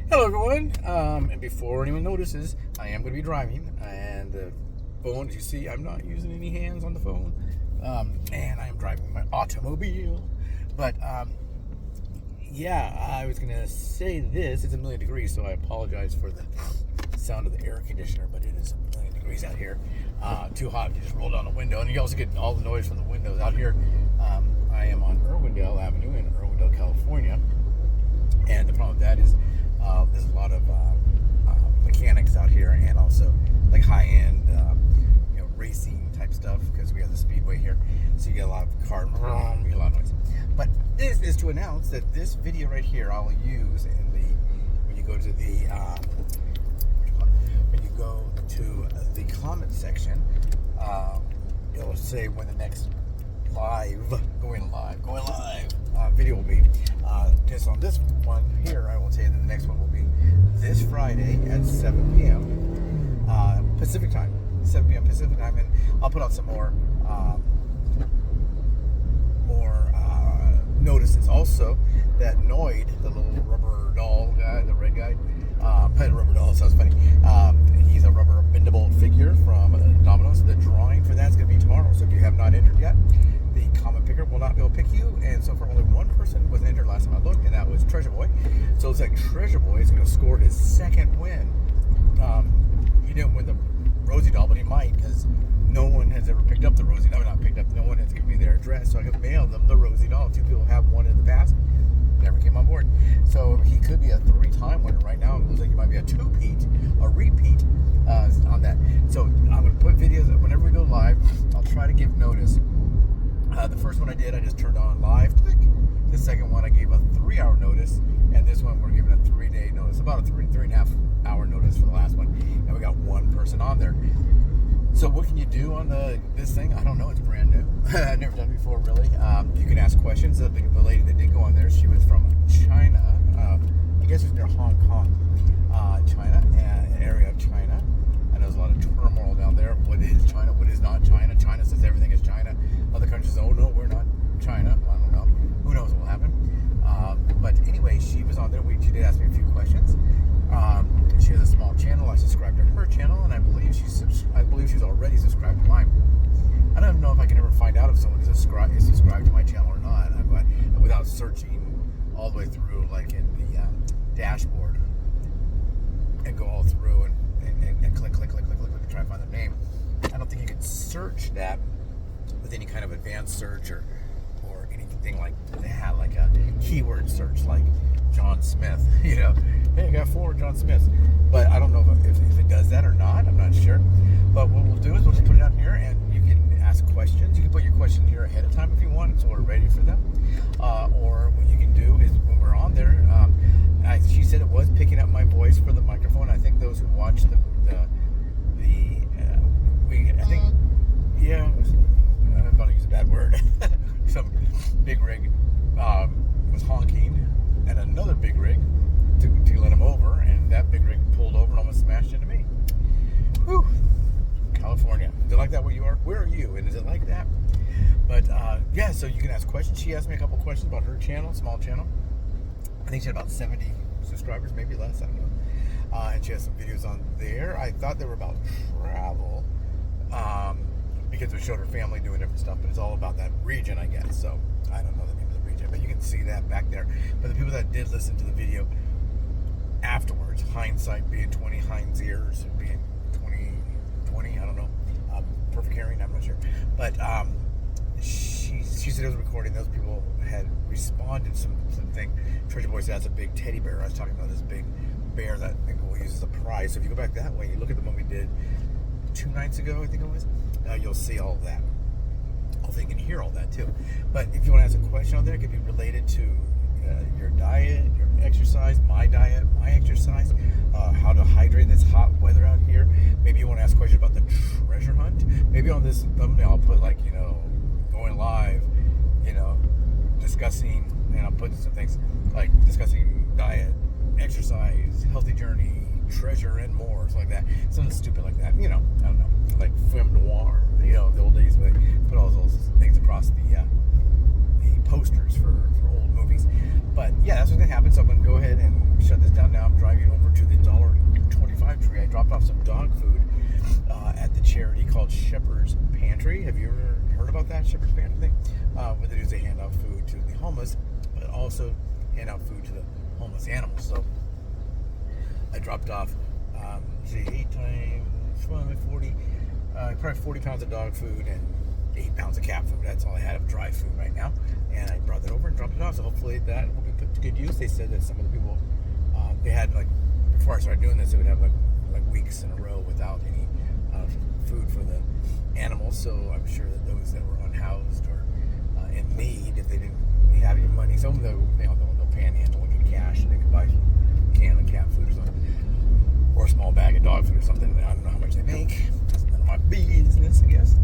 Hello everyone, and before anyone notices, I am going to be driving, and the phone, as you see, I'm not using any hands on the phone, and I am driving my automobile, but yeah, I was going to say this, it's a million degrees, so I apologize for the sound of the air conditioner, but it is a million degrees out here, too hot to just roll down the window, and you also get all the noise from the windows out here. I am on Irwindale Avenue in Irwindale, California, and the problem with that is there's a lot of mechanics out here, and also like high-end, racing type stuff, because we have the speedway here. So you get a lot of car, you get a lot of noise. But this is to announce that this video right here I will use in the when you go to the comment section. It will say when the next going live video will be. Just on this one here, I will tell you that the next one will be this Friday at 7 p.m. Pacific time. 7 p.m. Pacific time, and I'll put out some more notices. Also, that NOID, the little rubber doll guy, the red guy, rubber doll, sounds funny. He's a rubber bendable figure from Domino's. The drawing for that's going to be tomorrow. So if you have not entered yet, the comment picker will not be able to pick you. And so far, only one person was entered last time I looked, and that was Treasure Boy. So it's like Treasure Boy is going to score his second win. He didn't win the Rosie doll, but he might, because no one has ever picked up the Rosie doll. Not picked up. No one has given me their address, so I could mail them the Rosie doll. 2 people have won in the past. Never came on board. So he could be a 3-time winner right now. It looks like he might be a repeat on that. So I'm going to put videos whenever we go live. I'll try to give notice. The first one I did, I just turned on live. Click. The second one, I gave a 3-hour notice, and this one we're giving a 3-day notice, about a 3.5-hour notice for the last one, and we got one person on there. So what can you do on this thing? I don't know. It's brand new. I've never done it before, really. You can ask questions. The lady that did go on there, she was from China. I guess it was near Hong Kong, China, an area of China. I know there's a lot of turmoil down there. What is China? What is not China? China says everything is China. Other countries say, oh, no, we're not China. I don't know. Who knows what will happen? But anyway, she was on there. She did ask me a few questions. She has a small channel. I subscribed to her channel, and I believe she's already subscribed to mine. I don't know if I can ever find out if someone is subscribed to my channel or not, but without searching all the way through, like in the dashboard, and go all through and click to try to find the name. I don't think you can search that with any kind of advanced search or anything like that, like a keyword search like John Smith. Hey, I got 4 John Smiths. But I don't know if it does that or not. I'm not sure. But what we'll do is we'll just put it out here, and you can ask questions. You can put your questions here ahead of time if you want, so we're ready for them. Or what you can do is when we're on there, she said it was picking up my voice for the microphone. I think those who watch I'm about to use a bad word. Some big rig was honking, and another big rig to let him over, and that big rig pulled over and almost smashed into me. Whew. California. Is it like that where you are? Where are you? And is it like that? But so you can ask questions. She asked me a couple questions about her channel, small channel. I think she had about 70 subscribers, maybe less, I don't know. And she has some videos on there. I thought they were about travel, because we showed her family doing different stuff, but it's all about that region, I guess. So I don't know the name of the region, but you can see that back there. But the people that did listen to the video afterwards, hindsight being 20, Heinz ears being 20, I don't know, perfect hearing, I'm not sure. But she said it was recording. Those people had responded something. Treasure Boy said that's a big teddy bear. I was talking about this big bear that we'll use as a prize. So if you go back that way, you look at the one we did 2 nights ago, I think it was, you'll see all that. Hopefully you can hear all that too. But if you want to ask a question on there, it could be related to your diet, your exercise, my diet, my exercise, how to hydrate in this hot weather out here. Maybe you want to ask questions about the treasure hunt. Maybe on this thumbnail I'll put like, going live, discussing, and I'll put some things like discussing diet, exercise, healthy journey, treasure, and more, something like that. Something stupid like that. I don't know, like film noir, the old days where they put all those things across the posters for old movies. But yeah, that's what's gonna happen. So I'm gonna go ahead and shut this down now. I'm driving about that Shepherd's Panther thing. What they do is they hand out food to the homeless, but also hand out food to the homeless animals. So I dropped off, 8 times 40, probably 40 pounds of dog food and 8 pounds of cat food. That's all I had of dry food right now. And I brought that over and dropped it off. So hopefully that will be put to good use. They said that some of the people, they had like, before I started doing this, they would have like weeks in a row without any food for the animals. So I'm sure that those that were unhoused or in need, if they didn't have any money, some of them they'll panhandle and get cash and they could buy a can of cat food or something, or a small bag of dog food or something. I don't know how much they make. It's none of my business, I guess.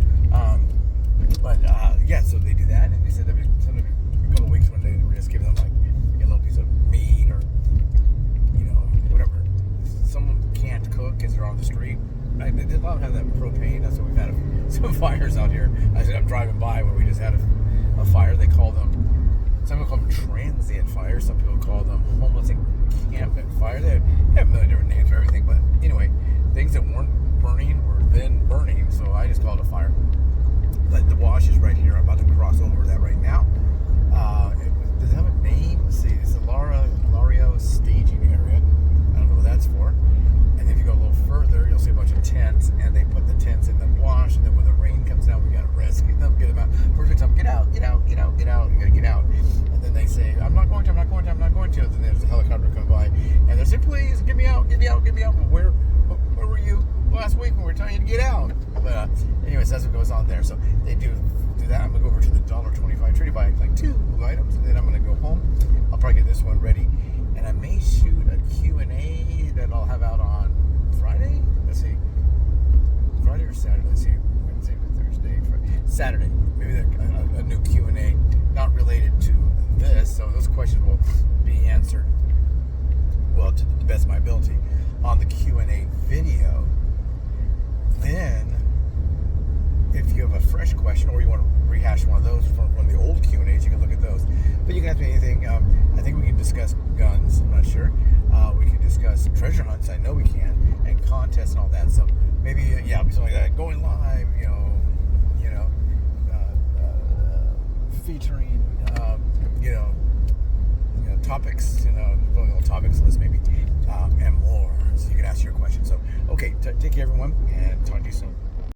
But yeah, so they do that, and they said there was a couple of weeks when they were just giving them like a little piece of meat or whatever. Some of them can't cook because they're on the street. They did a lot have that propane. That's why we've had some fires out here. I'm driving by where we just had a fire. They call them, some people call them transient fires. Some people call them homeless encampment fire. They have a million different names for everything. But anyway, things that weren't burning were then burning, so I just called it a fire. But the wash is right here. I'm about to cross over that right now. Does it have a name? Let's see. It's the Lario staging area. I don't know what that's for. And if you go a little further, you'll see a bunch of tents, and they put the tents in the wash, and then when the rain comes down, we gotta rescue them, get them out. First we tell them, get out, get out, get out, get out, you gotta get out. And then they say, I'm not going to. And then there's a helicopter come by, and they say, please, get me out. But where were you last week when we were telling you to get out? But anyways, that's what goes on there. So they do that. I'm gonna go over to the $1.25 trade, buy like 2 items, and then I'm gonna go home. I'll probably get this one ready, and I may shoot a Q&A that I'll have out on Friday. Let's see, Friday or Saturday. Let's see, Wednesday or Thursday, Saturday. Maybe a new Q&A, not related to this. So those questions will be answered, well, to the best of my ability, on the Q&A video. Then, if you have a fresh question or you want to rehash one of those from one of the old Q&As, you can look at those. But you can ask me anything. I think we can discuss guns. I'm not sure. We can discuss treasure hunts. I know we can, and contests and all that. So maybe something like that. Going live, featuring, topics, going on topics list maybe, and more. So you can ask your question. So okay, take care, everyone, and talk to you soon.